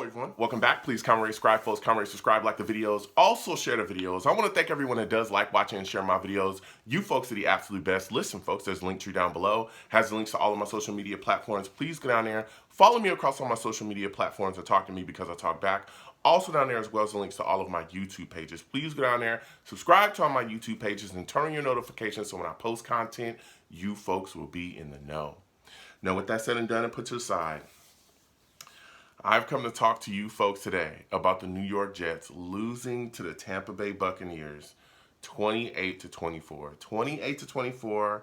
everyone. Welcome back. Please comment, rate, subscribe, folks. Comment, rate, subscribe, like the videos. Also share the videos. I want to thank everyone that does like, watching, and share my videos. You folks are the absolute best. Listen, folks, there's a link tree down below. Has the links to all of my social media platforms. Please go down there. Follow me across all my social media platforms and talk to me because I talk back. Also down there as well as the links to all of my YouTube pages. Please go down there, subscribe to all my YouTube pages, and turn on your notifications so when I post content, you folks will be in the know. Now, with that said and done and put to the side, I've come to talk to you folks today about the New York Jets losing to the Tampa Bay Buccaneers 28-24. 28-24,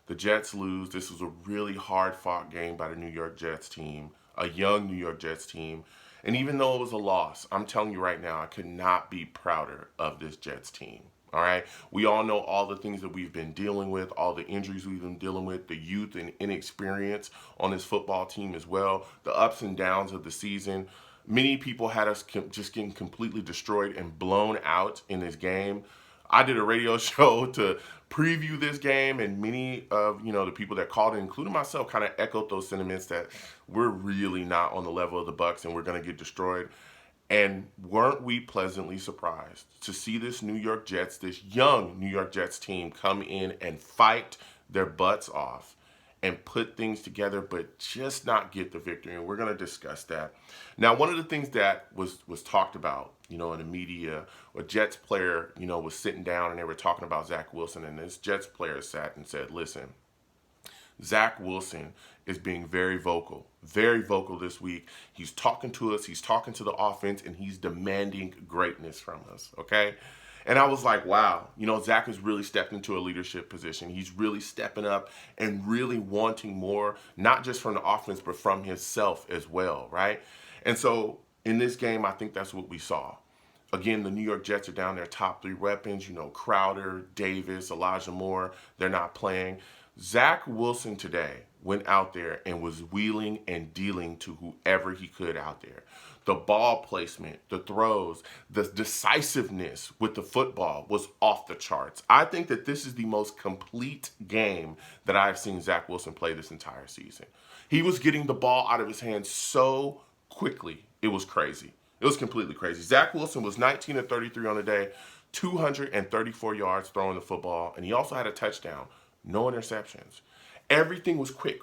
the Jets lose. This was a really hard-fought game by the New York Jets team, a young New York Jets team. And even though it was a loss, I'm telling you right now, I could not be prouder of this Jets team. All right. We all know all the things that we've been dealing with, all the injuries we've been dealing with, the youth and inexperience on this football team as well, the ups and downs of the season. Many people had us just getting completely destroyed and blown out in this game. I did a radio show to preview this game, and many of the people that called in, including myself, kind of echoed those sentiments that we're really not on the level of the Bucs and we're going to get destroyed. And weren't we pleasantly surprised to see this New York Jets, this young New York Jets team come in and fight their butts off and put things together, but just not get the victory. And we're going to discuss that. Now, one of the things that was talked about, in the media, a Jets player, was sitting down and they were talking about Zach Wilson. And this Jets player sat and said, listen, Zach Wilson is being very vocal this week. He's talking to us, he's talking to the offense, and he's demanding greatness from us, okay? And I was like, wow, Zach has really stepped into a leadership position. He's really stepping up and really wanting more, not just from the offense, but from himself as well, right? And so in this game, I think that's what we saw. Again, the New York Jets are down their top three weapons, Crowder, Davis, Elijah Moore, they're not playing. Zach Wilson today went out there and was wheeling and dealing to whoever he could out there. The ball placement, the throws, the decisiveness with the football was off the charts. I think that this is the most complete game that I've seen Zach Wilson play this entire season. He was getting the ball out of his hands so quickly. It was crazy. It was completely crazy. Zach Wilson was 19-33 on the day, 234 yards throwing the football, and he also had a touchdown. No interceptions. Everything was quick,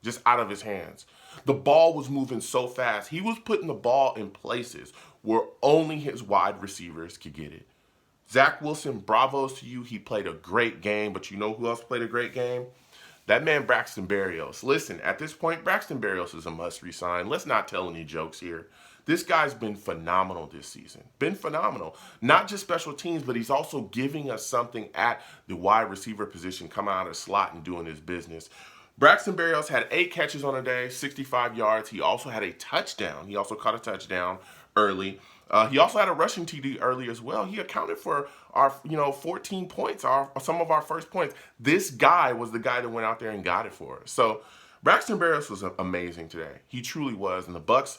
just out of his hands. The ball was moving so fast. He was putting the ball in places where only his wide receivers could get it. Zach Wilson, bravos to you. He played a great game, but you know who else played a great game? That man, Braxton Berrios. Listen, at this point, Braxton Berrios is a must resign. Let's not tell any jokes here. This guy's been phenomenal this season. Been phenomenal. Not just special teams, but he's also giving us something at the wide receiver position, coming out of the slot and doing his business. Braxton Berrios had 8 catches on a day, 65 yards. He also had a touchdown. He also caught a touchdown early. He also had a rushing TD early as well. He accounted for our, 14 points, some of our first points. This guy was the guy that went out there and got it for us. So Braxton Berrios was amazing today. He truly was. And the Bucs,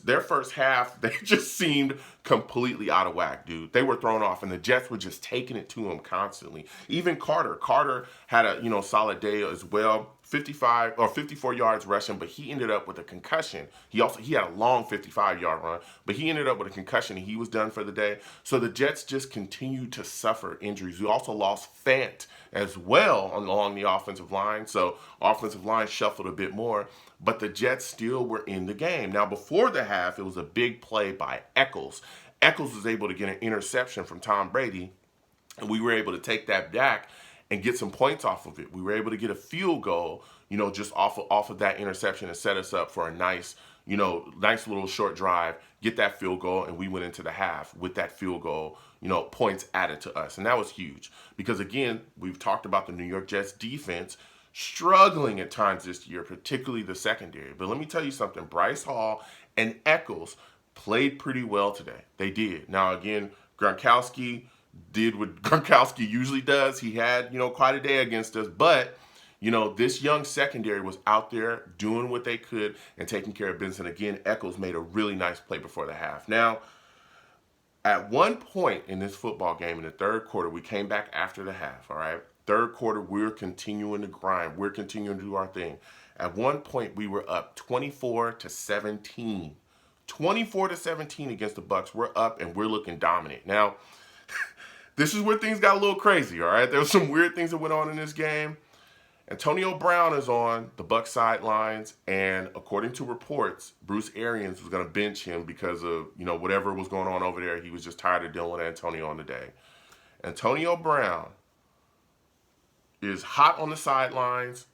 their first half, they just seemed completely out of whack, dude. They were thrown off, and the Jets were just taking it to him constantly. Even Carter had a, solid day as well. 54 yards rushing, but he ended up with a concussion. He had a long 55-yard run, but he ended up with a concussion and he was done for the day. So the Jets just continued to suffer injuries. We also lost Fant as well along the offensive line. So offensive line shuffled a bit more, but the Jets still were in the game. Now before the half, it was a big play by Eccles. Eccles was able to get an interception from Tom Brady, and we were able to take that back and get some points off of it. We were able to get a field goal, just off of that interception and set us up for a nice little short drive, get that field goal, and we went into the half with that field goal, points added to us. And that was huge because, again, we've talked about the New York Jets defense struggling at times this year, particularly the secondary. But let me tell you something. Bryce Hall and Eccles played pretty well today. They did. Now, again, Gronkowski did what Gronkowski usually does. He had, quite a day against us. But, this young secondary was out there doing what they could and taking care of business. And again, Eccles made a really nice play before the half. Now, at one point in this football game in the third quarter, we came back after the half, all right? Third quarter, we're continuing to grind. We're continuing to do our thing. At one point, we were up 24-17 24-17 against the Bucs. We're up and we're looking dominant. Now, this is where things got a little crazy, all right? There were some weird things that went on in this game. Antonio Brown is on the Bucs sidelines, and according to reports, Bruce Arians was going to bench him because of, whatever was going on over there. He was just tired of dealing with Antonio on the day. Antonio Brown is hot on the sidelines,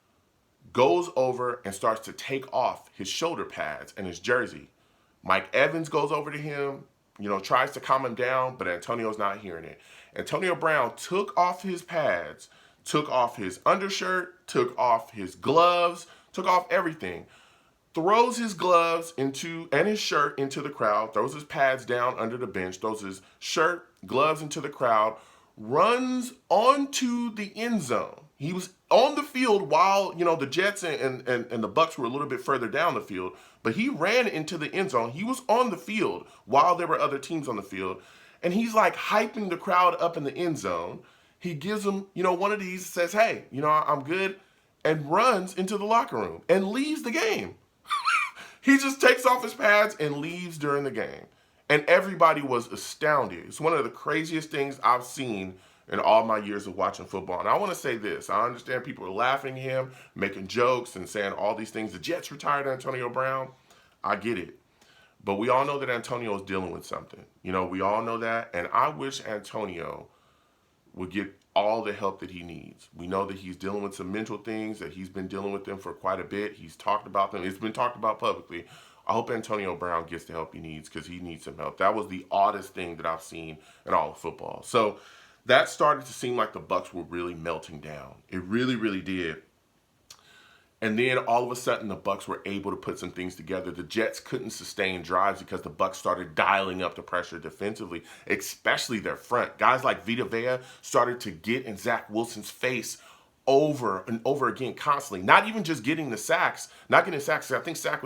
goes over and starts to take off his shoulder pads and his jersey. Mike Evans goes over to him, tries to calm him down, but Antonio's not hearing it. Antonio Brown took off his pads, took off his undershirt, took off his gloves, took off everything, throws his gloves and his shirt into the crowd, throws his pads down under the bench, throws his shirt, gloves into the crowd, runs onto the end zone. He was on the field while, the Jets and the Bucs were a little bit further down the field, but he ran into the end zone. He was on the field while there were other teams on the field, and he's like hyping the crowd up in the end zone. He gives them, one of these, says, hey, I'm good, and runs into the locker room and leaves the game. He just takes off his pads and leaves during the game. And everybody was astounded. It's one of the craziest things I've seen in all my years of watching football. And I want to say this. I understand people are laughing at him, making jokes and saying all these things. The Jets retired Antonio Brown. I get it. But we all know that Antonio is dealing with something. We all know that. And I wish Antonio would get all the help that he needs. We know that he's dealing with some mental things, that he's been dealing with them for quite a bit. He's talked about them. It's been talked about publicly. I hope Antonio Brown gets the help he needs because he needs some help. That was the oddest thing that I've seen in all of football. So that started to seem like the Bucs were really melting down. It really, really did. And then all of a sudden, the Bucs were able to put some things together. The Jets couldn't sustain drives because the Bucs started dialing up the pressure defensively, especially their front. Guys like Vita Vea started to get in Zach Wilson's face over and over again constantly. Not even just getting the sacks, not getting sacks. I think Zach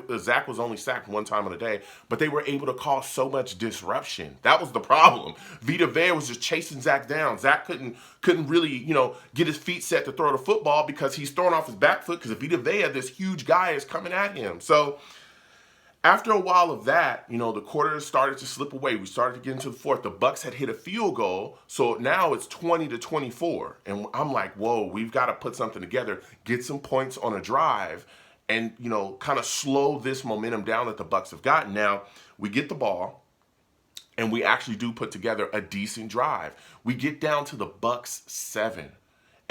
was only sacked one time in a day, but they were able to cause so much disruption. That was the problem. Vita Vea was just chasing Zach down. Zach couldn't really, get his feet set to throw the football because he's throwing off his back foot because Vita Vea, this huge guy, is coming at him. So after a while of that, the quarters started to slip away. We started to get into the fourth. The Bucs had hit a field goal, so now it's 20-24. And I'm like, whoa, we've got to put something together, get some points on a drive, and, kind of slow this momentum down that the Bucs have gotten. Now, we get the ball, and we actually do put together a decent drive. We get down to the Bucs 7.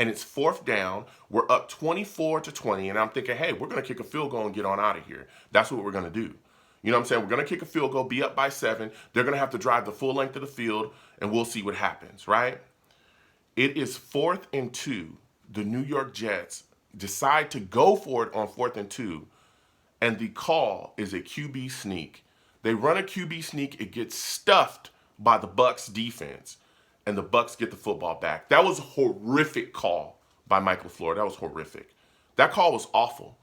And it's fourth down. We're up 24-20, and I'm thinking, hey, we're going to kick a field goal and get on out of here. That's what we're going to do. You know what I'm saying? We're going to kick a field goal, be up by 7. They're going to have to drive the full length of the field, and we'll see what happens, right? It is 4th and 2. The New York Jets decide to go for it on 4th and 2, and the call is a QB sneak. They run a QB sneak. It gets stuffed by the Bucs defense. And the Bucs get the football back. That was a horrific call by Mike LaFleur. That was horrific. That call was awful.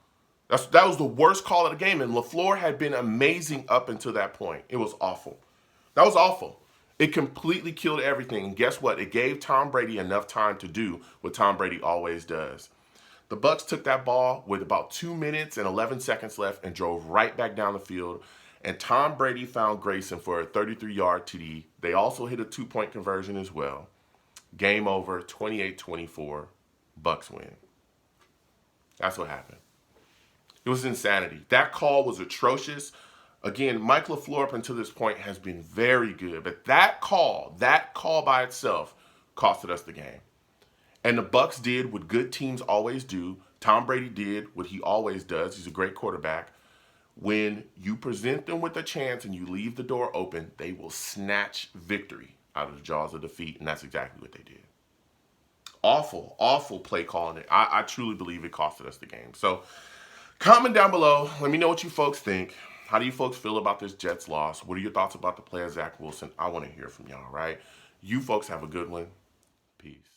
That was the worst call of the game. And LaFleur had been amazing up until that point. It was awful. That was awful. It completely killed everything. And guess what? It gave Tom Brady enough time to do what Tom Brady always does. The Bucs took that ball with about 2 minutes and 11 seconds left and drove right back down the field. And Tom Brady found Grayson for a 33-yard TD. They also hit a 2-point conversion as well. Game over, 28-24. Bucs win. That's what happened. It was insanity. That call was atrocious. Again, Mike LaFleur up until this point has been very good. But that call by itself costed us the game. And the Bucs did what good teams always do. Tom Brady did what he always does. He's a great quarterback. When you present them with a chance and you leave the door open, they will snatch victory out of the jaws of defeat, and that's exactly what they did. Awful, awful play calling. I truly believe it costed us the game. So comment down below. Let me know what you folks think. How do you folks feel about this Jets loss? What are your thoughts about the play of Zach Wilson? I want to hear from y'all, right? You folks have a good one. Peace.